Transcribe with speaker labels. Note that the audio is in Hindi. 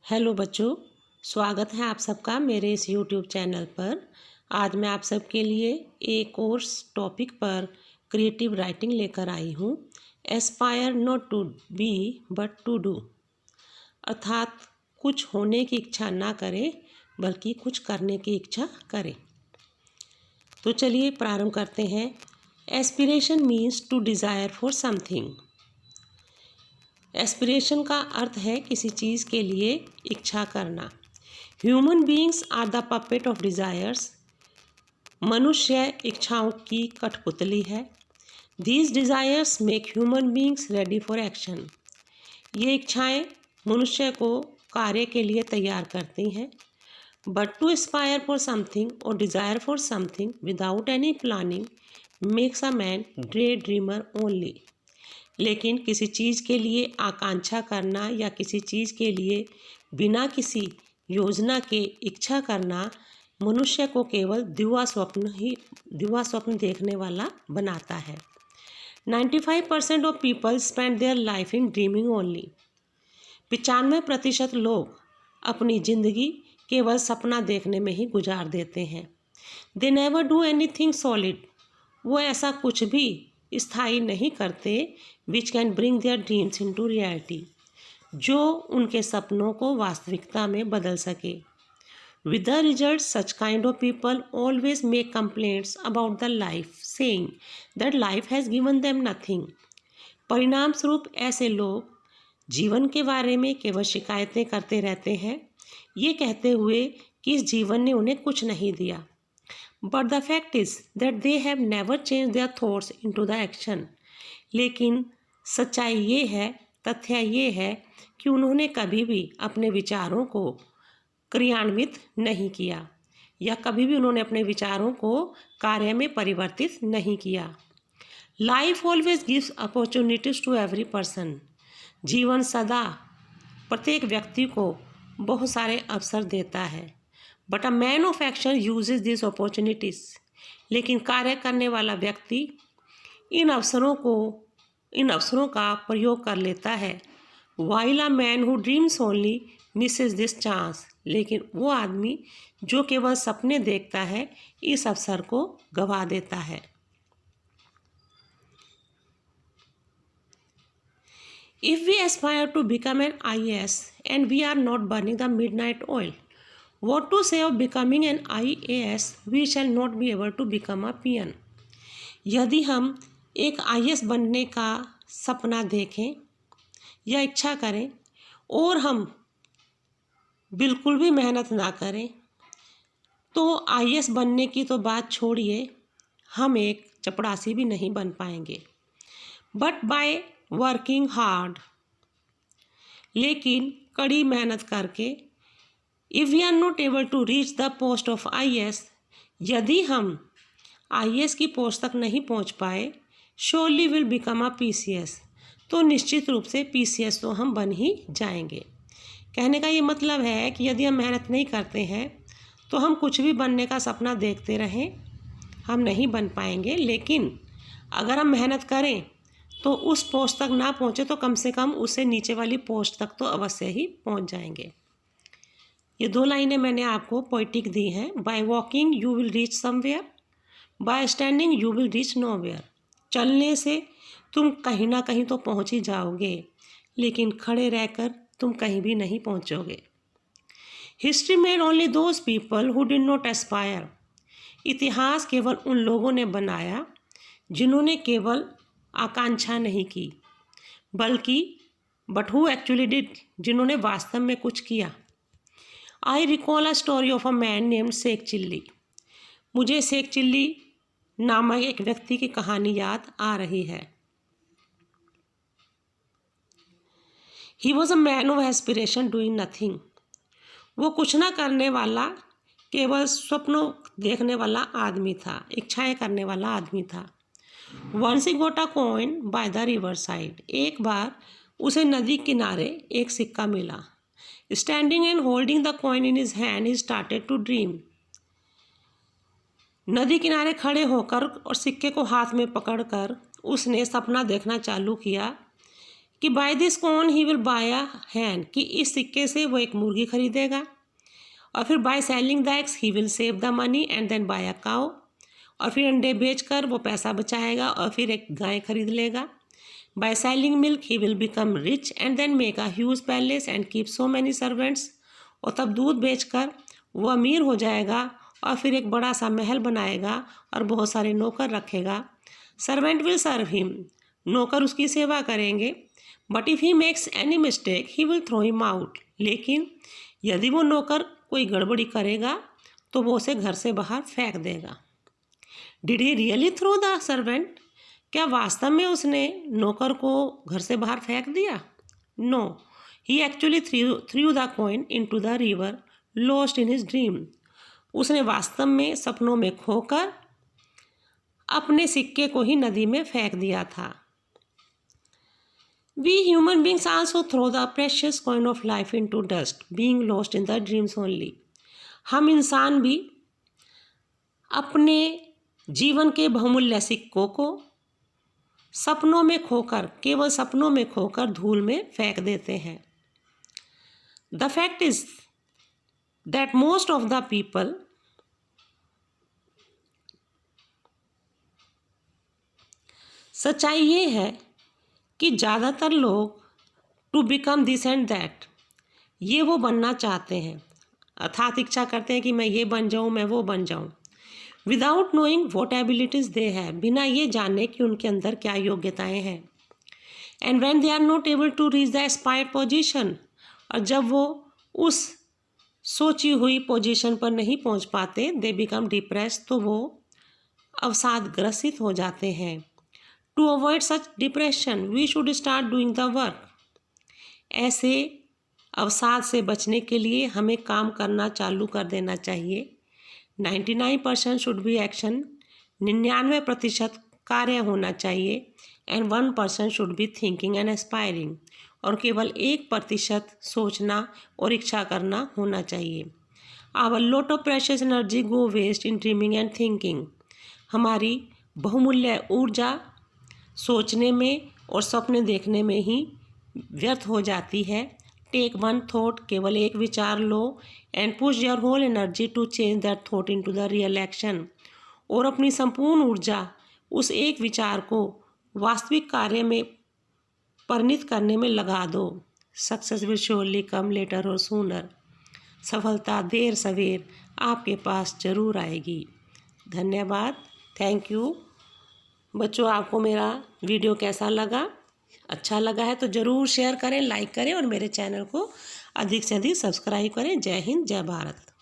Speaker 1: हेलो बच्चों, स्वागत है आप सबका मेरे इस यूट्यूब चैनल पर। आज मैं आप सबके लिए एक और टॉपिक पर क्रिएटिव राइटिंग लेकर आई हूँ। Aspire not to be but to do, अर्थात कुछ होने की इच्छा ना करें बल्कि कुछ करने की इच्छा करें। तो चलिए प्रारंभ करते हैं। Aspiration means to desire for something. Aspiration का अर्थ है किसी चीज़ के लिए इच्छा करना। Human beings are the puppet of desires. मनुष्य इच्छाओं की कठपुतली है। These desires make human beings ready for action. ये इच्छाएं मनुष्य को कार्य के लिए तैयार करती हैं। But to aspire for something और desire for something without any planning makes a man great dreamer only. लेकिन किसी चीज़ के लिए आकांक्षा करना या किसी चीज़ के लिए बिना किसी योजना के इच्छा करना मनुष्य को केवल दिवा स्वप्न देखने वाला बनाता है। 95% of people spend their life in dreaming only. 95% लोग अपनी जिंदगी केवल सपना देखने में ही गुजार देते हैं। They never do anything solid. वो ऐसा कुछ भी स्थायी नहीं करते which can bring their dreams into reality, जो उनके सपनों को वास्तविकता में बदल सके। With the result such kind of people always make complaints about the life, saying that life has given them nothing. परिणाम स्वरूप ऐसे लोग जीवन के बारे में केवल शिकायतें करते रहते हैं, ये कहते हुए कि इस जीवन ने उन्हें कुछ नहीं दिया। But the fact is that they have never changed their thoughts into the action. लेकिन सच्चाई ये है, तथ्य ये है कि उन्होंने कभी भी अपने विचारों को क्रियान्वित नहीं किया या कभी भी उन्होंने अपने विचारों को कार्य में परिवर्तित नहीं किया। Life always gives opportunities to every person. जीवन सदा प्रत्येक व्यक्ति को बहुत सारे अवसर देता है। But a man of action uses this opportunities. लेकिन कार्य करने वाला व्यक्ति इन अवसरों का प्रयोग कर लेता है। While a man who dreams only misses this chance. लेकिन वो आदमी जो केवल सपने देखता है इस अवसर को गंवा देता है। If we aspire to become an IAS and we are not burning the midnight oil, what to say of becoming an IAS? We shall not be able to become a peon. यदि हम एक IAS बनने का सपना देखें या इच्छा करें और हम बिल्कुल भी मेहनत ना करें तो IAS बनने की तो बात छोड़िए, हम एक चपरासी भी नहीं बन पाएंगे। बट बाय वर्किंग हार्ड, लेकिन कड़ी मेहनत करके, if we are not able to reach the post of IAS, यदि हम IAS की पोस्ट तक नहीं पहुंच पाए, surely will become a PCS, तो निश्चित रूप से PCS तो हम बन ही जाएंगे। कहने का ये मतलब है कि यदि हम मेहनत नहीं करते हैं तो हम कुछ भी बनने का सपना देखते रहें, हम नहीं बन पाएंगे। लेकिन अगर हम मेहनत करें तो उस पोस्ट तक ना पहुँचे तो कम से कम उससे नीचे वाली पोस्ट तक तो अवश्य ही पहुँच जाएंगे। ये दो लाइनें मैंने आपको पोइटिक दी हैं। By walking you will reach somewhere, bye standing you will reach nowhere. चलने से तुम कहीं ना कहीं तो पहुँच ही जाओगे, लेकिन खड़े रहकर तुम कहीं भी नहीं पहुँचोगे। History made only those people who did not aspire. इतिहास केवल उन लोगों ने बनाया जिन्होंने केवल आकांक्षा नहीं की, बल्कि बट हु एक्चुअली डिड, जिन्होंने वास्तव में कुछ किया। I recall a story of a man named Sheikh Chilli. मुझे शेख चिल्ली नामक एक व्यक्ति की कहानी याद आ रही है। He was a man of aspiration doing nothing. वो कुछ ना करने वाला, केवल स्वप्नों देखने वाला आदमी था, इच्छाएं करने वाला आदमी था। Once he got a coin by the river side. एक बार उसे नदी किनारे एक सिक्का मिला। Standing and holding the coin in his hand he started to dream. नदी किनारे खड़े होकर और सिक्के को हाथ में पकड़कर उसने सपना देखना चालू किया कि by this coin he will buy a hen, कि इस सिक्के से वो एक मुर्गी खरीदेगा, और फिर by selling the eggs he will save the money and then buy a cow, और फिर अंडे बेचकर वो पैसा बचाएगा और फिर एक गाय खरीद लेगा। By selling milk he will become rich and then make a huge palace and keep so many servants, और तब दूध बेचकर वो अमीर हो जाएगा और फिर एक बड़ा सा महल बनाएगा और बहुत सारे नौकर रखेगा। सर्वेंट विल सर्व हिम, नौकर उसकी सेवा करेंगे। But if he makes any mistake he will throw him out, लेकिन यदि वो नौकर कोई गड़बड़ी करेगा तो वो उसे घर से बाहर फेंक देगा। Did he really throw the servant, क्या वास्तव में उसने नौकर को घर से बाहर फेंक दिया? No, he actually threw the coin into the river lost in his dream, उसने वास्तव में सपनों में खोकर अपने सिक्के को ही नदी में फेंक दिया था। We human beings also throw the precious coin of life into dust, being lost in the dreams only. हम इंसान भी अपने जीवन के बहुमूल्य सिक्कों को सपनों में खोकर, केवल सपनों में खोकर धूल में फेंक देते हैं। The fact is that most of the people सच्चाई ये है कि ज़्यादातर लोग to become this and that, ये वो बनना चाहते हैं, अर्थात इच्छा करते हैं कि मैं ये बन जाऊँ, मैं वो बन जाऊँ, विदाउट नोइंग व्हाट एबिलिटीज़ दे है, बिना ये जाने कि उनके अंदर क्या योग्यताएं हैं। And when they are not able to reach the aspired position, और जब वो उस सोची हुई पोजीशन पर नहीं पहुंच पाते, दे बिकम डिप्रेस, तो वो अवसादग्रसित हो जाते हैं। To avoid such depression we should start doing the work, ऐसे अवसाद से बचने के लिए हमें काम करना चालू कर देना चाहिए। 99% शुड बी एक्शन, 99% कार्य होना चाहिए, and 1% should be thinking and aspiring, और केवल 1% सोचना और इच्छा करना होना चाहिए। Our lot of precious energy go waste in dreaming and thinking, हमारी बहुमूल्य ऊर्जा सोचने में और सपने देखने में ही व्यर्थ हो जाती है। टेक वन थॉट, केवल एक विचार लो, and push your whole energy to change that thought into the real action, और अपनी संपूर्ण ऊर्जा उस एक विचार को वास्तविक कार्य में परिणित करने में लगा दो। Success will surely come later और सूनर, सफलता देर सवेर आपके पास जरूर आएगी। धन्यवाद, थैंक यू। बच्चों, आपको मेरा वीडियो कैसा लगा? अच्छा लगा है तो ज़रूर शेयर करें, लाइक करें और मेरे चैनल को अधिक से अधिक सब्सक्राइब करें। जय हिंद, जय भारत।